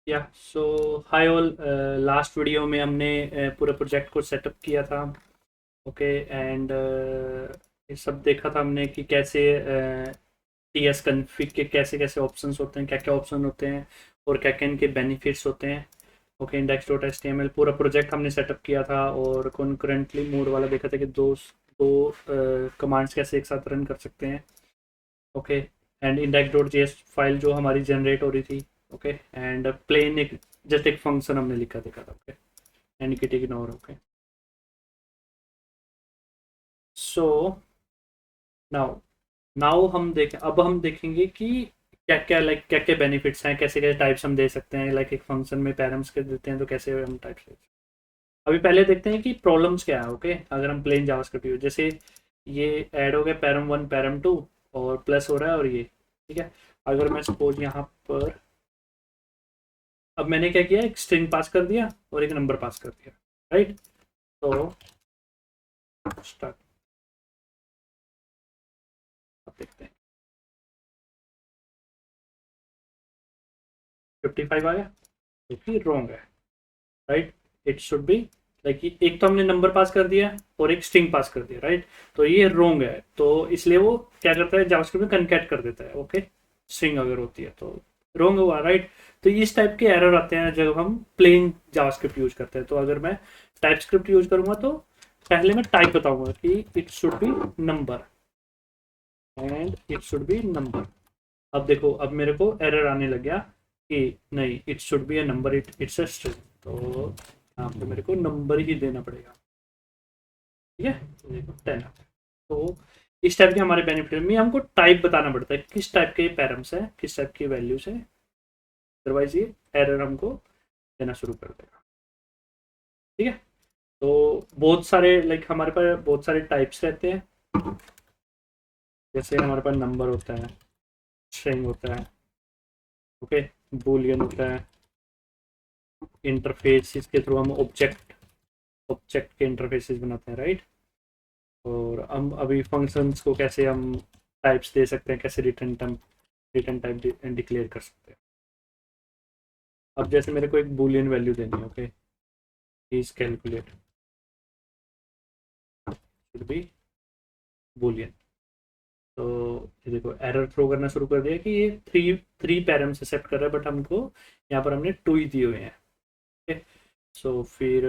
या सो hi all. Last video में हमने पूरे प्रोजेक्ट को सेटअप किया था। ओके एंड ये सब देखा था हमने कि कैसे टी एस कन्फिग के कैसे कैसे ऑप्शंस होते हैं, क्या क्या ऑप्शन होते हैं और क्या क्या इनके बेनिफिट्स होते हैं। Okay index dot H T M L पूरा प्रोजेक्ट हमने सेटअप किया था और कॉन्करेंटली मोड वाला देखा था कि दो दो कमांड्स कैसे एक साथ रन कर सकते हैं। Okay and index dot JS file जो हमारी जनरेट हो रही थी। ओके एंड प्लेन एक जस्ट एक फंक्शन हमने लिखा देखा था। Okay and kit ignore. Okay so now now हम देखेंगे कि क्या क्या क्या क्या बेनिफिट्स हैं, कैसे कैसे टाइप्स हम दे सकते हैं। लाइक एक फंक्शन में पैरम्स के देते हैं तो कैसे हम टाइप्स दे सकते हैं। अभी पहले देखते हैं कि प्रॉब्लम्स क्या है। ओके अगर हम प्लेन जावास्क्रिप्ट यूज जैसे ये ऐड हो गया पैरम वन पैरम टू और प्लस हो रहा है और ये ठीक है। अगर मैं सपोज यहाँ पर अब मैंने क्या किया, एक स्ट्रिंग पास कर दिया और एक नंबर पास कर दिया। राइट तो स्टार्ट अब देखते हैं 55 आ गया जो कि रॉन्ग है। Right it should be like एक तो हमने नंबर पास कर दिया और एक स्ट्रिंग पास कर दिया। राइट तो ये रॉन्ग है तो इसलिए वो क्या करता है जावास्क्रिप्ट में कनकैट कर देता है। ओके स्ट्रिंग अगर होती है तो रॉन्ग हुआ। राइट तो इस टाइप के एरर आते हैं जब हम प्लेन जावास्क्रिप्ट यूज करते हैं। तो अगर मैं टाइप स्क्रिप्ट यूज करूंगा तो पहले मैं टाइप बताऊंगा कि it should be number and it should be number. अब देखो अब मेरे को एरर आने लग गया कि नहीं it should be a number, it's a string. तो यहाँ पे मेरे को नंबर ही देना पड़ेगा। ठीक है तो देखो 10। तो इस टाइप के हमारे बेनिफिट में हमको टाइप बताना पड़ता है किस टाइप के पैरम्स है, किस टाइप की वैल्यूज है। अदरवाइज ये एरर हमको देना शुरू कर देगा। ठीक है तो बहुत सारे लाइक हमारे पास बहुत सारे टाइप्स रहते हैं। जैसे हमारे पास नंबर होता है, स्ट्रिंग होता है, ओके बूलियन होता है, इंटरफेस इसके थ्रू हम ऑब्जेक्ट ऑब्जेक्ट के इंटरफेसेस बनाते हैं। राइट और हम अभी फंक्शंस को कैसे हम टाइप्स दे सकते हैं, कैसे रिटर्न टाइप डिक्लेयर कर सकते हैं। अब जैसे मेरे को एक बूलियन वैल्यू देनी है। Okay please calculate should be Boolean. तो ये देखो एरर थ्रो करना शुरू कर दिया कि ये थ्री थ्री पैरम्स एक्सेप्ट कर रहा है बट हमको यहाँ पर हमने टू ही दिए हुए हैं। ओके सो फिर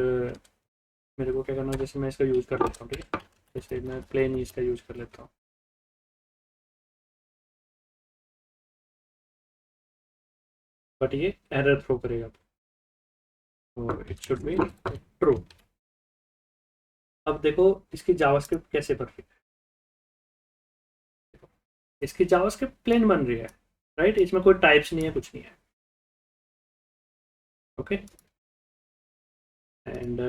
मेरे को क्या करना है, जैसे मैं इसका यूज़ कर लेता हूँ। ठीक है जैसे मैं प्लेन ही इसका यूज़ कर लेता हूँ। बट ये एरर थ्रो करेगा तो इट शुड बी ट्रू। अब देखो इसकी जावास्क्रिप्ट कैसे परफेक्ट है। इसकी जावास्क्रिप्ट प्लेन बन रही है। राइट इसमें कोई टाइप्स नहीं है, कुछ नहीं है। ओके एंड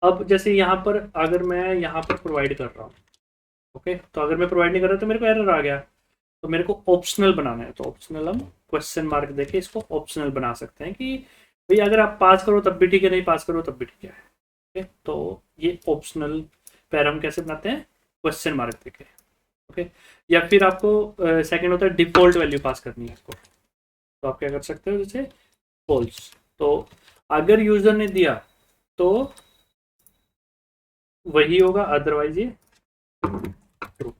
अब जैसे यहाँ पर अगर मैं यहाँ पर प्रोवाइड कर रहा हूँ। ओके तो अगर मैं प्रोवाइड नहीं कर रहा तो मेरे को एरर आ गया। तो मेरे को ऑप्शनल बनाना है तो ऑप्शनल हम क्वेश्चन मार्क देके इसको ऑप्शनल बना सकते हैं कि भाई अगर आप पास करो तब भी ठीक है, नहीं पास करो तब भी ठीक है। ओके तो ये ऑप्शनल पैर हम कैसे बनाते हैं, क्वेश्चन मार्क देके। ओके या फिर आपको सेकंड होता है डिफॉल्ट वैल्यू पास करनी है आपको। तो आप क्या कर सकते हो जैसे फॉल्स। तो अगर यूजर ने दिया तो वही होगा, अदरवाइज ये ट्रू।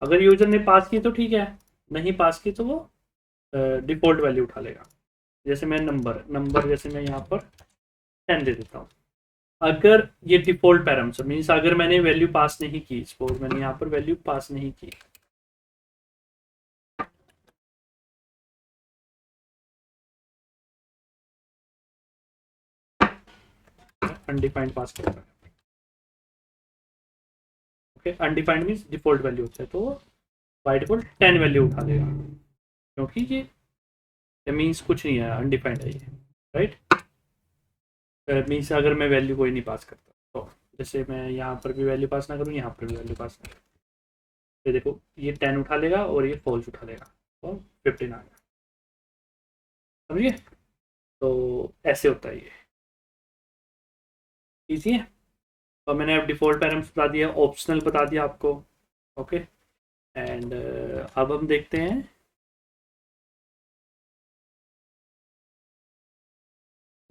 अगर यूजर ने पास की तो ठीक है, नहीं पास की तो वो डिफॉल्ट वैल्यू उठा लेगा। जैसे मैं नंबर नंबर जैसे मैं यहाँ पर 10 दे देता हूँ। अगर ये डिफॉल्ट पैरामीटर मीन्स अगर मैंने वैल्यू पास नहीं की, सपोज मैंने यहाँ पर वैल्यू पास नहीं की। अनडिफाइंड पास करता है। Okay undefined means default value होता है तो बाय डिफॉल्ट 10 वैल्यू उठा देगा क्योंकि ये मीन्स कुछ नहीं है, अनडिफाइंड है ये। राइट मीन्स अगर मैं वैल्यू कोई नहीं पास करता तो जैसे मैं यहाँ पर भी वैल्यू पास ना करूँ, यहाँ पर भी वैल्यू पास ना करूँ, ये देखो ये 10 उठा लेगा और ये फॉल्स उठा लेगा तो 15 आ गया। समझिए तो ऐसे होता है ये। इजी है। तो मैंने अब डिफ़ॉल्ट पैरामीटर्स बता दिया, ऑप्शनल बता दिया आपको। ओके एंड अब हम देखते हैं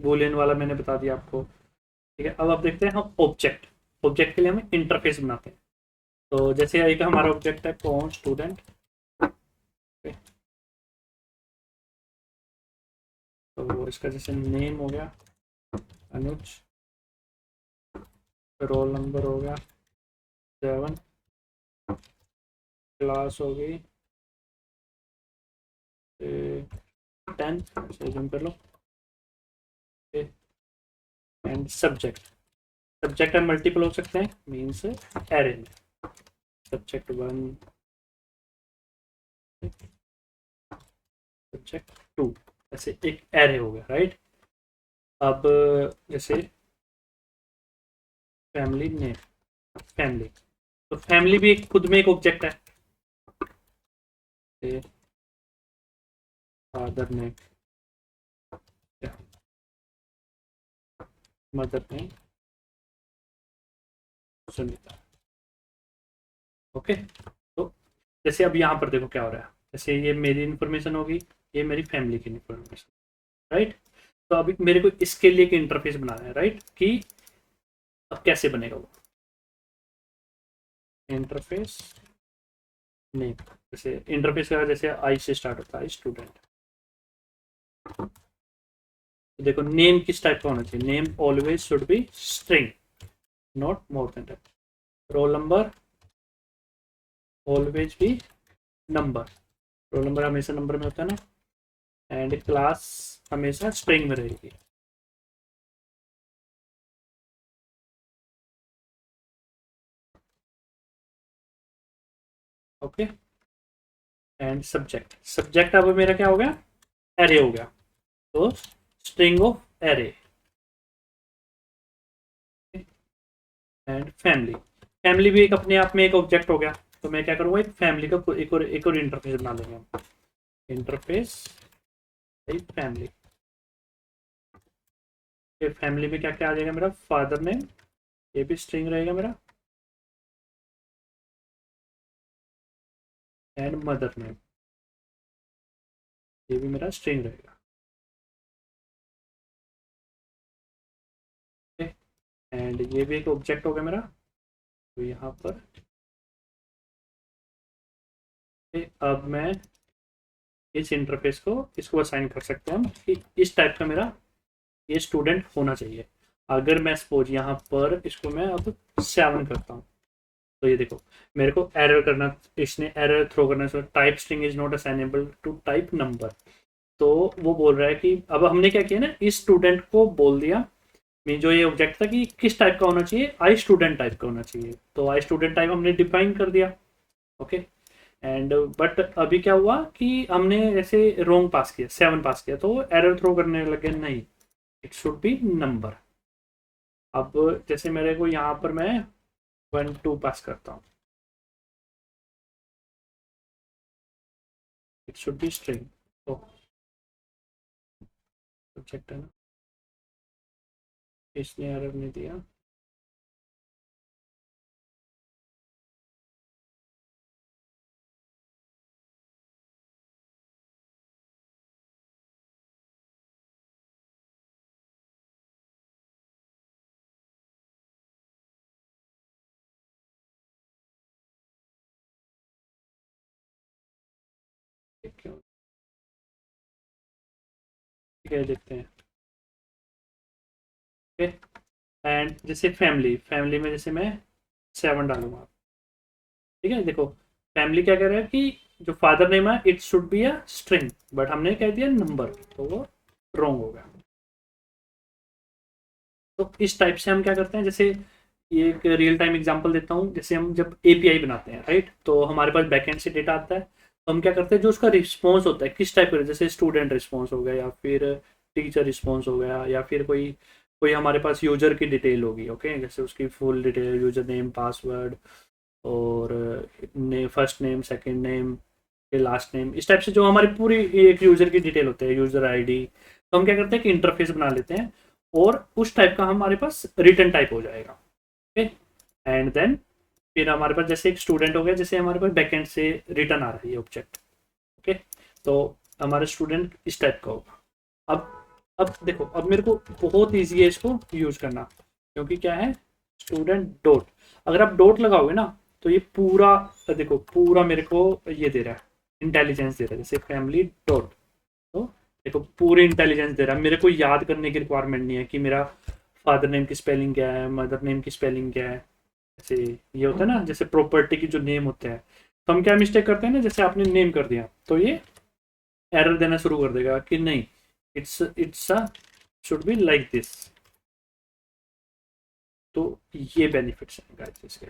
बूलियन वाला मैंने बता दिया आपको। ठीक है, अब आप देखते हैं हम ऑब्जेक्ट। ऑब्जेक्ट के लिए हमें इंटरफेस बनाते हैं। तो जैसे एक हमारा ऑब्जेक्ट है कौन स्टूडेंट, तो इसका जैसे नेम हो गया अनुज, रोल नंबर हो गया 7, क्लास हो गई 10, जूम कर लो, एंड सब्जेक्ट। सब्जेक्ट हम मल्टीपल हो सकते हैं, मीन्स एरे में सब्जेक्ट 1, सब्जेक्ट 2, ऐसे एक एरे हो गया, राइट। अब जैसे फैमिली नेम, फैमिली, तो फैमिली भी एक खुद में एक ऑब्जेक्ट है। Father name, mother name Sunita. Okay, तो जैसे अब यहाँ पर देखो क्या हो रहा है, जैसे ये मेरी इन्फॉर्मेशन होगी, ये मेरी फैमिली की इन्फॉर्मेशन, राइट। तो अभी मेरे को इसके लिए एक इंटरफेस बनाना है, राइट, कि अब कैसे बनेगा वो इंटरफेस नेम। जैसे इंटरफेस का जैसे आई से स्टार्ट होता है स्टूडेंट, तो देखो नेम किस टाइप का होना चाहिए, name always should be string, not more than that. Roll number always be number, roll number हमेशा नंबर में होता है ना, एंड क्लास हमेशा स्ट्रिंग में रहेगी। ओके, एंड सब्जेक्ट, सब्जेक्ट अब मेरा क्या हो गया, एरे हो गया, तो string of array. And family, family भी एक अपने आप में एक ऑब्जेक्ट हो गया, तो मैं क्या करूँगा, एक फैमिली का एक और इंटरफेस बना लेंगे हम, इंटरफेस फैमिली। फिर फैमिली में क्या क्या आ जाएगा मेरा, फादर नेम, ये भी स्ट्रिंग रहेगा मेरा, एंड मदर नेम, ये भी मेरा स्ट्रिंग रहेगा। एंड ये भी एक ऑब्जेक्ट हो गया मेरा, तो यहाँ पर अब मैं इस इंटरफेस को इसको असाइन कर सकते हैं हम कि इस टाइप का मेरा ये स्टूडेंट होना चाहिए। अगर मैं सपोज यहाँ पर इसको मैं अब 7 करता हूँ, तो ये देखो मेरे को एरर करना, इसने एरर थ्रो करना, type string is not assignable to type number. तो वो बोल रहा है कि अब हमने क्या किया ना, इस स्टूडेंट को बोल दिया, मैं जो ये ऑब्जेक्ट था कि किस टाइप का होना चाहिए, आई स्टूडेंट टाइप का होना चाहिए, तो आई स्टूडेंट टाइप हमने डिफाइन कर दिया। ओके, एंड बट अभी क्या हुआ कि हमने ऐसे रोंग पास किया, 7 पास किया, तो एरर थ्रो करने लगे, नहीं इट शुड बी नंबर। अब जैसे मेरे को यहाँ पर मैं 1 2 पास करता हूँ, इट शुड बी स्ट्रिंग, तो सब्जेक्ट है ना, इसने एरर नहीं दिया। क्यों, ठीक है देखते हैं। ओके, एंड जैसे फैमिली, फैमिली में जैसे मैं 7 डालूंगा, ठीक है। देखो फैमिली क्या कह रहा है कि जो फादर नेम है it should be a string, but हमने कह दिया नंबर, तो वो रॉन्ग हो गया। तो इस टाइप से हम क्या करते हैं, जैसे ये एक रियल टाइम एग्जांपल देता हूँ, जैसे हम जब एपीआई बनाते हैं, राइट, तो हमारे पास बैकएंड से डेटा आता है, तो हम क्या करते हैं, जो उसका रिस्पॉन्स होता है किस टाइप का, जैसे स्टूडेंट रिस्पॉन्स हो गया, या फिर टीचर रिस्पॉन्स हो गया, या फिर कोई कोई हमारे पास यूजर की डिटेल होगी, ओके, जैसे उसकी full detail, user name, password, और फर्स्ट नेम, सेकंड नेम, फिर लास्ट नेम, इस टाइप से जो हमारी पूरी एक यूजर की डिटेल होती है, यूजर आईडी, तो हम क्या करते हैं कि इंटरफेस बना लेते हैं, और उस टाइप का हमारे पास रिटर्न टाइप हो जाएगा। ओके, एंड देन फिर हमारे पास जैसे एक स्टूडेंट हो गया, जैसे हमारे पास बैकएंड से रिटर्न आ रहा है ऑब्जेक्ट। ओके, तो हमारा स्टूडेंट इस टाइप का होगा। अब अब देखो, अब मेरे को बहुत ईजी है इसको यूज करना, क्योंकि क्या है, स्टूडेंट डॉट, अगर आप डॉट लगाओगे ना तो ये पूरा, देखो पूरा मेरे को ये दे रहा है, इंटेलिजेंस दे रहा है, जैसे फैमिली डॉट, तो देखो पूरे इंटेलिजेंस दे रहा है, मेरे को याद करने की रिक्वायरमेंट नहीं है कि मेरा फादर नेम की स्पेलिंग क्या है, मदर नेम की स्पेलिंग क्या है। जैसे ये होता है ना, जैसे प्रॉपर्टी की जो नेम होते हैं, तो हम क्या मिस्टेक करते हैं ना, जैसे आपने नेम कर दिया तो ये एरर देना शुरू कर देगा कि नहीं, it's a should be like this. तो ये बेनिफिट्स हैं गाइस इसके।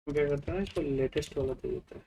हम क्या करते हैं ना, इसको लेटेस्ट वाला दे देते हैं।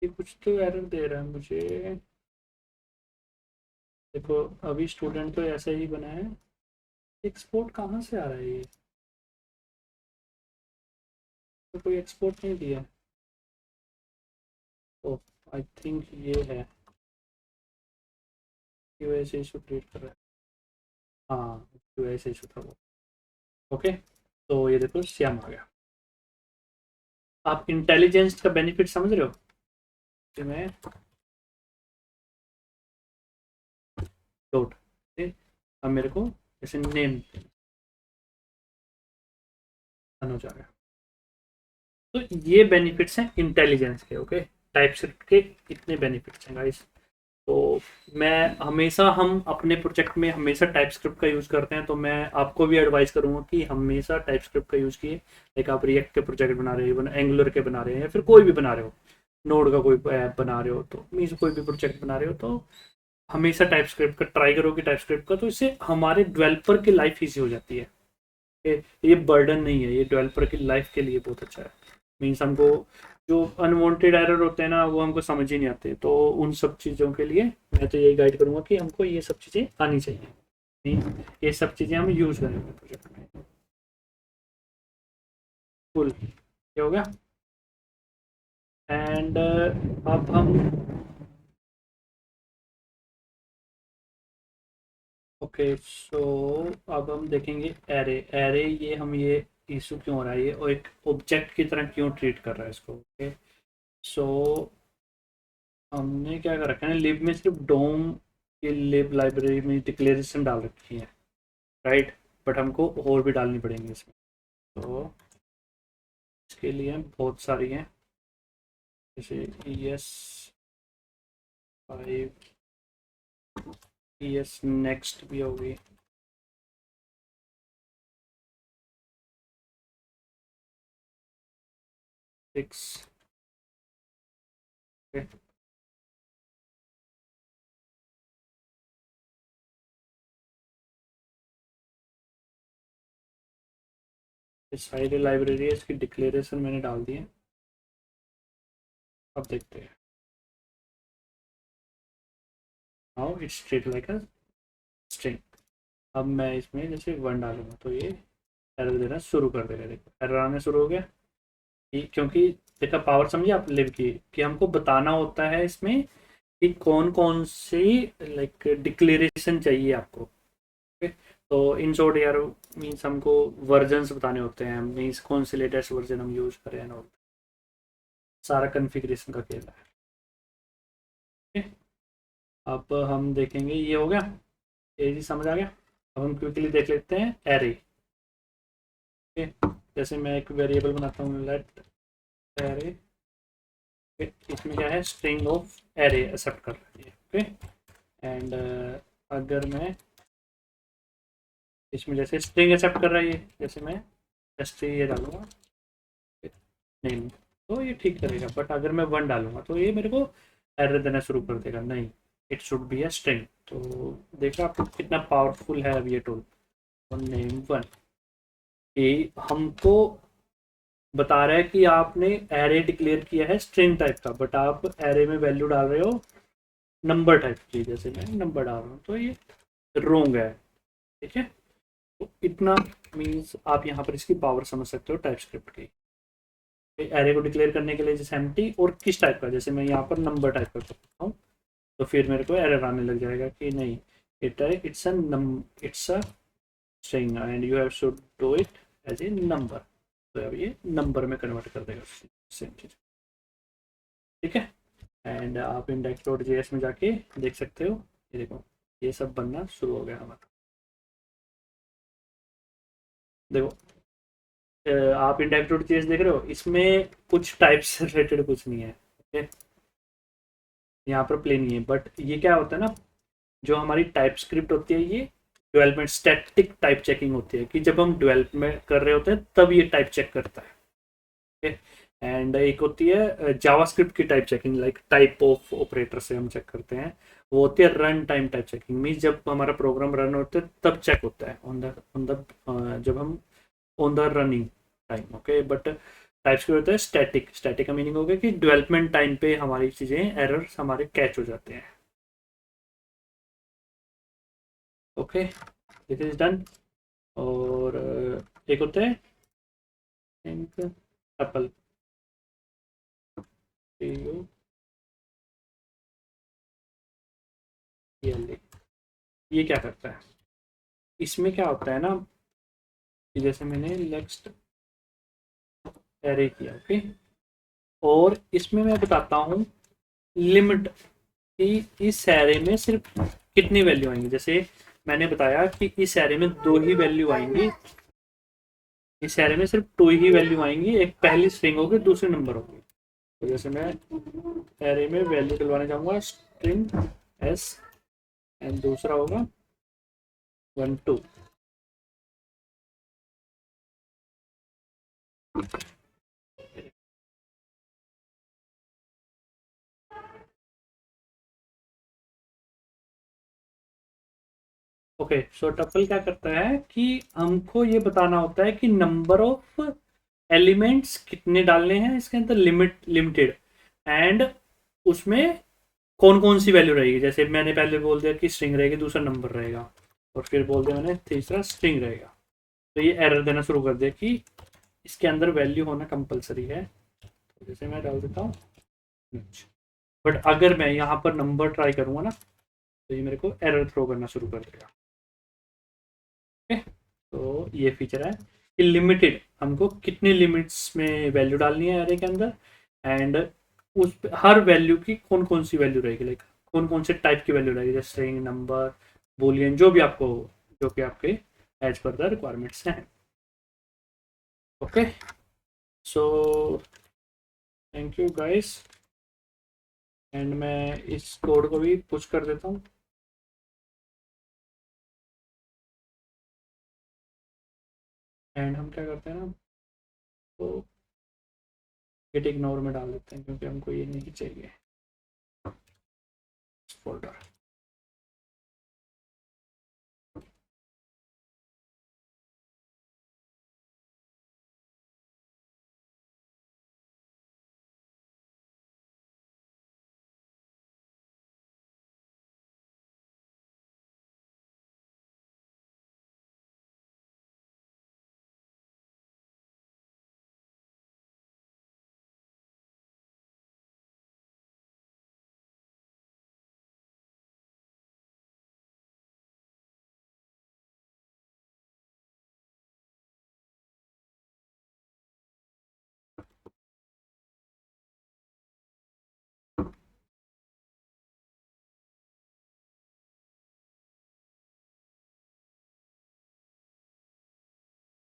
ये कुछ तो एरर दे रहा है मुझे। देखो अभी स्टूडेंट तो ऐसा ही बना है, एक्सपोर्ट कहाँ से आ रहा है ये, तो कोई एक्सपोर्ट नहीं दिया। ओ, आई थिंक ये है, यूएसए इशू क्रिएट कर रहा है। हाँ, यूएसए इशू था वो। ओके, तो ये देखो श्याम आ गया। आप इंटेलिजेंस का बेनिफिट समझ रहे हो कि मैं डॉट, अब मेरे को जैसे नेम हो जाएगा। तो ये बेनिफिट्स हैं इंटेलिजेंस के। ओके, टाइपस्क्रिप्ट के इतने बेनिफिट्स हैं गाइस। तो मैं हमेशा, हम अपने प्रोजेक्ट में हमेशा टाइपस्क्रिप्ट का यूज़ करते हैं, तो मैं आपको भी एडवाइस करूंगा कि हमेशा टाइपस्क्रिप्ट का यूज़ कीजिए। लाइक आप रिएक्ट के प्रोजेक्ट बना रहे हो, एंगुलर के बना रहे हैं, या फिर कोई भी बना रहे हो, नोड का कोई ऐप बना रहे हो, तो मीन्स कोई भी प्रोजेक्ट बना रहे हो, तो हमेशा टाइपस्क्रिप्ट का ट्राई करो कि टाइपस्क्रिप्ट का, तो इससे हमारे डेवलपर की लाइफ ईजी हो जाती है। ये बर्डन नहीं है, ये डेवलपर की लाइफ के लिए बहुत अच्छा है। मीन्स हमको जो अनवांटेड एरर होते हैं ना, वो हमको समझ ही नहीं आते, तो उन सब चीज़ों के लिए मैं तो यही गाइड करूंगा कि हमको ये सब चीज़ें आनी चाहिए। ये सब चीज़ें हम यूज़ करें अपने प्रोजेक्ट में। फुल ये हो गया। एंड अब हम, ओके सो अब हम देखेंगे एरे। एरे ये हम ये इशू क्यों हो रहा है, ये और एक ऑब्जेक्ट की तरह क्यों ट्रीट कर रहा है इसको। ओके सो हमने क्या कर रखा है, लिब में सिर्फ डोम की लिब लाइब्रेरी में डिक्लेरेशन डाल रखी है, राइट, बट हमको और भी डालनी पड़ेंगी इसमें। तो इसके लिए बहुत सारी हैं, जैसे E S 5, E S next भी होगी, 6। सारी लाइब्रेरी है, इसकी डिक्लेरेशन मैंने डाल दी है। अब देखते हैं, how it's treat like a string. अब मैं इसमें जैसे 1 डालूंगा तो ये एरर देना शुरू कर देगा। देखो एरर आना शुरू हो गया, क्योंकि देखा पावर समझिए आप लिव की, कि हमको बताना होता है इसमें कि कौन कौन सी लाइक डिक्लेरेशन चाहिए आपको। ओके, तो इन शॉर्ट यार, मीन्स हमको वर्जन्स बताने होते हैं, मीन्स कौन से लेटेस्ट वर्जन हम यूज़ करें, और सारा कन्फिग्रेशन का खेल है। ओके, अब हम देखेंगे, ये हो गया। ये चीज समझ आ गया। अब हम क्विकली देख लेते हैं एरे। जैसे मैं एक वेरिएबल बनाता हूँ, लेट एरे। इसमें क्या है, स्ट्रिंग ऑफ एरे एक्सेप्ट कर रही है। ओके, एंड अगर मैं इसमें जैसे स्ट्रिंग एक्सेप्ट कर रही है, जैसे मैं जस्ट ये डालूंगा नहीं, तो ये ठीक करेगा। बट अगर मैं वन डालूंगा तो ये मेरे को एरर देना शुरू कर देगा, नहीं it should be a string. तो देखा आपको कितना पावरफुल है अब ये टूल। नेम वन, ये हमको बता रहा है कि आपने एरे डिक्लेयर किया है स्ट्रिंग टाइप का, बट आप एरे में वैल्यू डाल रहे हो नंबर टाइप की, जैसे मैं नंबर डाल रहा हूँ, तो ये रोंग है। ठीक है, तो इतना मीन्स आप यहाँ पर इसकी पावर समझ सकते हो टाइप स्क्रिप्ट की। एरे को डिक्लेयर करने के लिए जैसे एम्प्टी और किस टाइप का, जैसे मैं यहाँ पर नंबर टाइप कर सकता हूँ, तो फिर मेरे को एरर आने लग जाएगा कि नहीं it's a string and you have should do it as a number. तो अब ये नंबर में कन्वर्ट कर देगा सेम चीज। ठीक है, एंड आप इंडेक्स डॉट जेएस में जाके देख सकते हो, ये देखो ये सब बनना शुरू हो गया हमारा। देखो आप इंडेक्स डॉट जेएस देख रहे हो, इसमें कुछ टाइप से रिलेटेड कुछ नहीं है। ओके, यहाँ पर प्लेन नहीं है, बट ये क्या होता है ना, जो हमारी टाइप स्क्रिप्ट होती है ये डेवलपमेंट स्टैटिक टाइप चेकिंग होती है, कि जब हम डेवलपमेंट कर रहे होते हैं तब ये टाइप चेक करता है। ओके, एंड एक होती है जावास्क्रिप्ट की type checking, like type of operator से हम चेक करते हैं, वो होती है run time type checking. Mean जब हमारा प्रोग्राम रन होता है तब चेक होता है ऑन द जब हम on the running time. Okay, but types के होता है स्टैटिक। स्टैटिक का मीनिंग हो गया कि डेवलपमेंट टाइम पे हमारी चीज़ें एरर्स हमारे कैच हो जाते हैं। Okay, this is done. और एक होता है टपल, ये क्या करता है, इसमें क्या होता है ना कि जैसे मैंने नेक्स्ट एरे किया। ओके, और इसमें मैं बताता हूँ लिमिट कि इस एरे में सिर्फ कितनी वैल्यू आएंगी। जैसे मैंने बताया कि इस एरे में दो ही वैल्यू आएंगी, इस एरे में सिर्फ टू ही वैल्यू आएंगी, एक पहली स्ट्रिंग होगी दूसरी नंबर होगी। तो जैसे मैं एरे में वैल्यू डलवाने जाऊंगा स्ट्रिंग एस, एंड दूसरा होगा 1 2। ओके, सो टपल क्या करता है कि हमको ये बताना होता है कि नंबर ऑफ एलिमेंट्स कितने डालने हैं इसके अंदर, लिमिटेड, एंड उसमें कौन कौन सी वैल्यू रहेगी। जैसे मैंने पहले बोल दिया कि स्ट्रिंग रहेगी, दूसरा नंबर रहेगा, और फिर बोल दिया मैंने तीसरा स्ट्रिंग रहेगा। तो ये एरर देना शुरू कर दिया कि इसके अंदर वैल्यू होना कंपलसरी है। तो जैसे मैं डाल देता हूँ, बट अगर मैं यहाँ पर नंबर ट्राई करूँगा ना, तो ये मेरे को एरर थ्रो करना शुरू कर देगा। ओके, तो ये फीचर है कि लिमिटेड, हमको कितनी लिमिट्स में वैल्यू डालनी है एरे के अंदर, एंड उस हर वैल्यू की कौन कौन सी वैल्यू रहेगी, लाइक कौन कौन से टाइप की वैल्यू रहेगी, जैसे स्ट्रिंग, नंबर, बुलियन, जो भी आपको, जो कि आपके एज पर द रिक्वायरमेंट्स हैं। Okay, so thank you guys, and मैं इस कोड को भी पुश कर देता हूँ। एंड हम क्या करते हैं ना, तो गिट इग्नोर में डाल देते हैं, क्योंकि हमको ये नहीं चाहिए फोल्डर।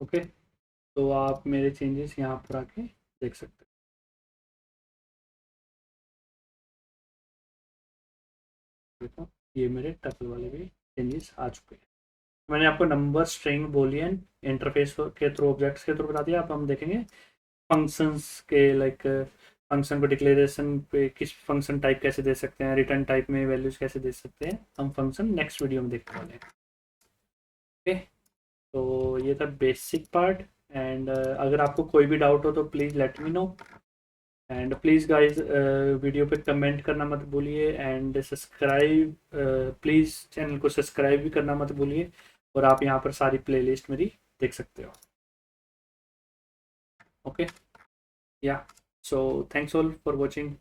ओके, तो आप मेरे चेंजेस यहाँ पर आके देख सकते हो। देखो ये मेरे टपल वाले भी चेंजेस आ चुके हैं। मैंने आपको नंबर, स्ट्रिंग, बूलियन, इंटरफेस के थ्रू, ऑब्जेक्ट्स के थ्रू बता दिया। अब हम देखेंगे फंक्शंस के, लाइक फंक्शन को डिक्लेरेशन पे किस फंक्शन टाइप कैसे दे सकते हैं, रिटर्न टाइप में वैल्यूज कैसे दे सकते हैं, हम फंक्शन नेक्स्ट वीडियो में देखने वाले हैं। ओके, तो ये था बेसिक पार्ट। एंड अगर आपको कोई भी डाउट हो तो please let me know. And please guys video पे कमेंट करना मत भूलिए, एंड सब्सक्राइब, प्लीज़ चैनल को सब्सक्राइब भी करना मत भूलिए। और आप यहाँ पर सारी प्लेलिस्ट मेरी देख सकते हो। ओके, या, so thanks all for watching.